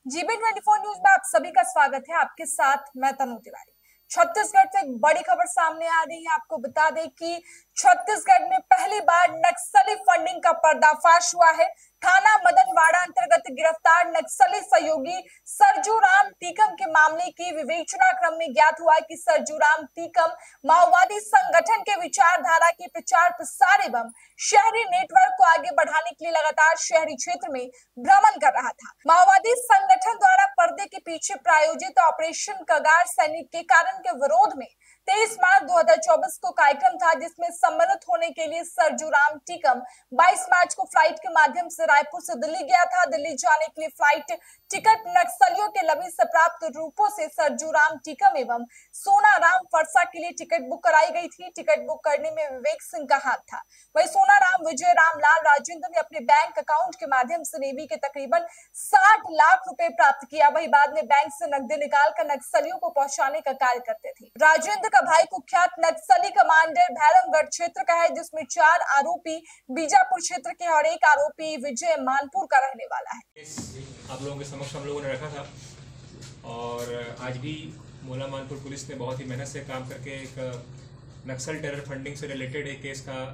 GB24 news में आप सभी का स्वागत है। आपके साथ मैं तनु तिवारी। छत्तीसगढ़ से एक बड़ी खबर सामने आ रही है। आपको बता दें कि छत्तीसगढ़ में पहली बार नक्सली फंडिंग का पर्दाफाश हुआ है। थाना मदनवाड़ा अंतर्गत गिरफ्तार नक्सली सहयोगी सरजूराम टीकम के मामले की विवेचना क्रम में ज्ञात हुआ कि सरजूराम टीकम माओवादी संगठन के विचारधारा के प्रचार प्रसार एवं शहरी नेटवर्क को आगे बढ़ाने के लिए लगातार शहरी क्षेत्र में भ्रमण कर रहा था। माओवादी संगठन द्वारा पर्दे के पीछे प्रायोजित ऑपरेशन कगार सैनिक के कारण के विरोध में 23 मार्च 2024 को कार्यक्रम था, जिसमें सम्मिलित होने के लिए सरजूराम टीकम 22 मार्च को फ्लाइट के माध्यम से रायपुर से दिल्ली गया था। दिल्ली जाने के लिए फ्लाइट टिकट नक्सलियों के लबी से प्राप्त रूपों से सरजूराम टीकम एवं सोनाराम फरसा के लिए टिकट बुक कराई गई थी। टिकट बुक करने में विवेक सिंह का हाथ था। वही सोनाराम विजय रामलाल राजेंद्र ने अपने बैंक अकाउंट के माध्यम से नेवी के तकरीबन 60 लाख रुपए प्राप्त किया। वही बाद में बैंक से नकदी निकालकर नक्सलियों को पहुंचाने का कार्य करते थे। राजेंद्र का भाई कुख्यात नक्सली कमांडर भैरमगढ़ क्षेत्र का है, जिसमें 4 आरोपी बीजापुर क्षेत्र के और 1 आरोपी विजय मानपुर का रहने वाला है। आप लोगों के समक्ष हम लोगों ने रखा था और आज भी मोला मानपुर पुलिस ने बहुत ही मेहनत से काम करके एक नक्सल टेरर फंडिंग से रिलेटेड एक केस का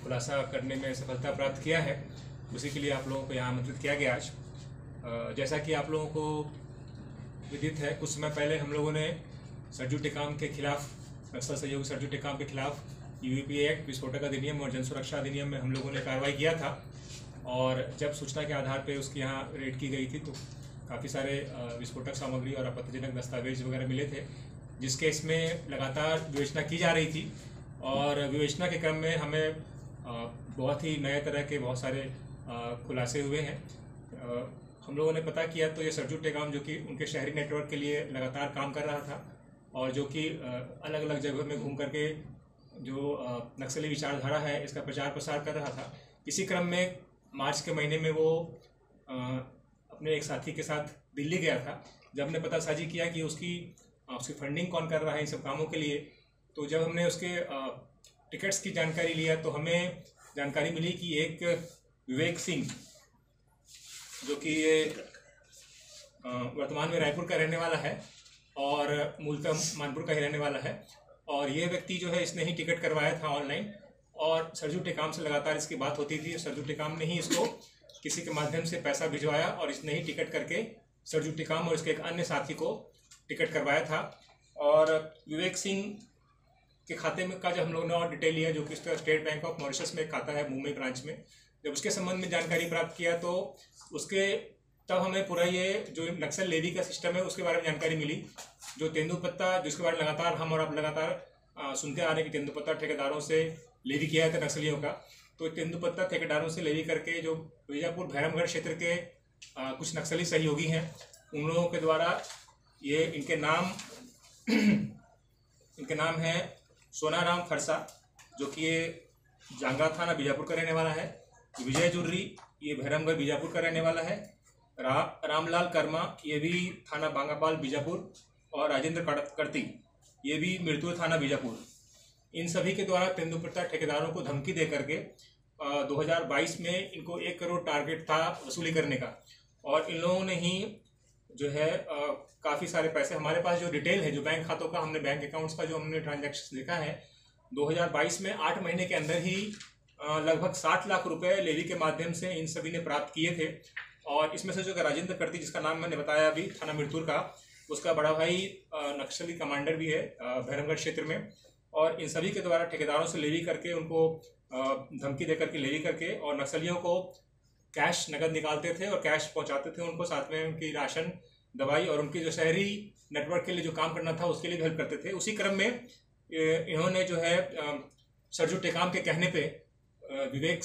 खुलासा करने में सफलता प्राप्त किया है। उसी के लिए आप लोगों को यहाँ आमंत्रित किया गया आज। जैसा कि आप लोगों को विदित है, कुछ समय पहले हम लोगों ने सरजू टेकाम के खिलाफ, नक्सल सहयोगी सरजू टेकाम के खिलाफ यूपी एक्ट, विस्फोटक अधिनियम और जन सुरक्षा अधिनियम में हम लोगों ने कार्रवाई किया था। और जब सूचना के आधार पर उसकी यहाँ रेड की गई थी तो काफ़ी सारे विस्फोटक सामग्री और आपत्तिजनक दस्तावेज वगैरह मिले थे, जिस केस में लगातार विवेचना की जा रही थी। और विवेचना के क्रम में हमें बहुत ही नए तरह के बहुत सारे खुलासे हुए हैं। हम लोगों ने पता किया तो ये सरजू टेकाम, जो कि उनके शहरी नेटवर्क के लिए लगातार काम कर रहा था और जो कि अलग अलग जगहों में घूम करके जो नक्सली विचारधारा है इसका प्रचार प्रसार कर रहा था। इसी क्रम में मार्च के महीने में वो अपने एक साथी के साथ दिल्ली गया था। जब हमने पता साझी किया कि उसकी फंडिंग कौन कर रहा है इन सब कामों के लिए, तो जब हमने उसके टिकट्स की जानकारी लिया तो हमें जानकारी मिली कि एक विवेक सिंह, जो कि ये वर्तमान में रायपुर का रहने वाला है और मूलतः मानपुर का ही रहने वाला है, और ये व्यक्ति जो है इसने ही टिकट करवाया था ऑनलाइन और सरजू टेकाम से लगातार इसकी बात होती थी। सरजू टेकाम ने ही इसको किसी के माध्यम से पैसा भिजवाया और इसने ही टिकट करके सरजू टेकाम और इसके एक अन्य साथी को टिकट करवाया था। और विवेक सिंह के खाते में का जब हम लोगों ने और डिटेल लिया, जो कि इसका स्टेट बैंक ऑफ मॉरिशस में एक खाता है मुंबई ब्रांच में, जब उसके संबंध में जानकारी प्राप्त किया तो उसके तब हमें पूरा ये जो नक्सल लेवी का सिस्टम है उसके बारे में जानकारी मिली। जो तेंदुपत्ता, जिसके बारे में लगातार हम और आप लगातार सुनते आ रहे हैं कि तेंदुपत्ता ठेकेदारों से लेवी किया है था नक्सलियों का, तो तेंदुपत्ता ठेकेदारों से लेवी करके जो बीजापुर भैरमगढ़ क्षेत्र के कुछ नक्सली सहयोगी हैं उन लोगों के द्वारा ये इनके नाम है सोनाराम फरसा, जो कि ये जांगड़ा थाना बीजापुर का रहने वाला है। विजय जुर्री, ये भैरमगढ़ बीजापुर का रहने वाला है। रामलाल कर्मा, ये भी थाना बांगापाल बीजापुर, और राजेंद्र करती, ये भी मिर्तुर थाना बीजापुर। इन सभी के द्वारा तेंदुपत्ता ठेकेदारों को धमकी दे करके 2022 में इनको 1 करोड़ टारगेट था वसूली करने का, और इन लोगों ने ही जो है काफ़ी सारे पैसे, हमारे पास जो डिटेल है जो बैंक खातों का, हमने बैंक अकाउंट्स का जो हमने ट्रांजैक्शन देखा है 2022 में 8 महीने के अंदर ही लगभग 60 लाख रुपए लेवी के माध्यम से इन सभी ने प्राप्त किए थे। और इसमें से जो राजेंद्र करती, जिसका नाम मैंने बताया अभी, थाना मिर्तुर का, उसका बड़ा भाई नक्सली कमांडर भी है भैरमगढ़ क्षेत्र में। और इन सभी के द्वारा ठेकेदारों से लेवी करके, उनको धमकी दे करके लेवी करके, और नक्सलियों को कैश नगद निकालते थे और कैश पहुंचाते थे उनको, साथ में उनकी राशन, दवाई और उनके जो शहरी नेटवर्क के लिए जो काम करना था उसके लिए भी हेल्प करते थे। उसी क्रम में इन्होंने जो है सरजू टेकाम के कहने पे विवेक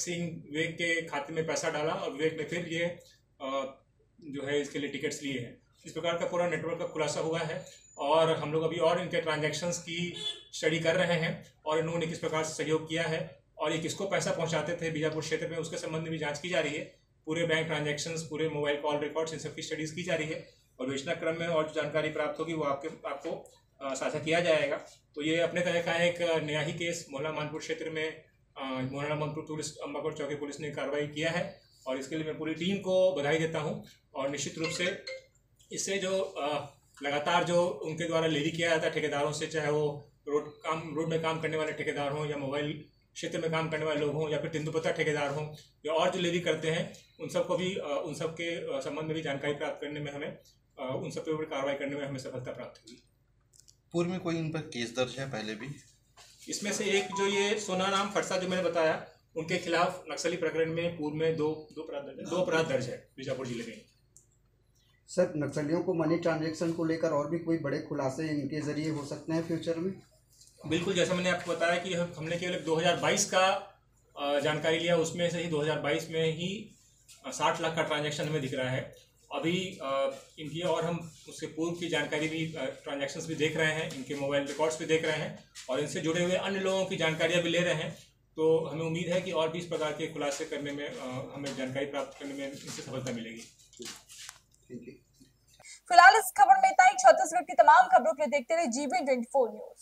के खाते में पैसा डाला और विवेक ने फिर ये जो है इसके लिए टिकट्स लिए हैं। इस प्रकार का पूरा नेटवर्क का खुलासा हुआ है और हम लोग अभी और इनके ट्रांजैक्शंस की स्टडी कर रहे हैं और इन्होंने किस प्रकार से सहयोग किया है और ये किसको पैसा पहुंचाते थे बीजापुर क्षेत्र में, उसके संबंध में भी जांच की जा रही है। पूरे बैंक ट्रांजैक्शंस, पूरे मोबाइल कॉल रिकॉर्ड्स, इन सब की स्टडीज़ की जा रही है और विवेचना क्रम में और जो जानकारी प्राप्त होगी वो आपको साझा किया जाएगा। तो ये अपने तरह का एक नया ही केस मोहला मानपुर क्षेत्र में मोहला मानपुर पुलिस, अम्बापुर चौकी पुलिस ने कार्रवाई किया है और इसके लिए मैं पूरी टीम को बधाई देता हूँ। और निश्चित रूप से इससे जो लगातार जो उनके द्वारा लेवी किया जाता है ठेकेदारों से, चाहे वो रोड में काम करने वाले ठेकेदार हों या मोबाइल क्षेत्र में काम करने वाले लोग हों या फिर तेंदुपत्ता ठेकेदार हों या और जो लेवी करते हैं, उन सबको भी उन सब के संबंध में भी जानकारी प्राप्त करने में हमें उन सब के ऊपर कार्रवाई करने में हमें सफलता प्राप्त हुई। पूर्व में कोई इन पर केस दर्ज है पहले भी? इसमें से एक जो ये सोनाराम खड़सा जो मैंने बताया, उनके खिलाफ नक्सली प्रकरण में पूर्व में दो अपराध दर्ज है बीजापुर जिले में। सर, नक्सलियों को मनी ट्रांजैक्शन को लेकर और भी कोई बड़े खुलासे इनके जरिए हो सकते हैं फ्यूचर में? बिल्कुल, जैसा मैंने आपको बताया कि हमने केवल 2022 का जानकारी लिया, उसमें से ही 2022 में ही 60 लाख का ट्रांजैक्शन हमें दिख रहा है। अभी इनकी और हम उसके पूर्व की जानकारी भी, ट्रांजैक्शंस भी देख रहे हैं, इनके मोबाइल रिकॉर्ड्स भी देख रहे हैं और इनसे जुड़े हुए अन्य लोगों की जानकारियाँ भी ले रहे हैं। तो हमें उम्मीद है कि और भी इस प्रकार के खुलासे करने में, हमें जानकारी प्राप्त करने में इनसे सफलता मिलेगी। फिलहाल इस खबर में इतना ही। छत्तीसगढ़ की तमाम खबरों के लिए देखते रहिए GV24 न्यूज।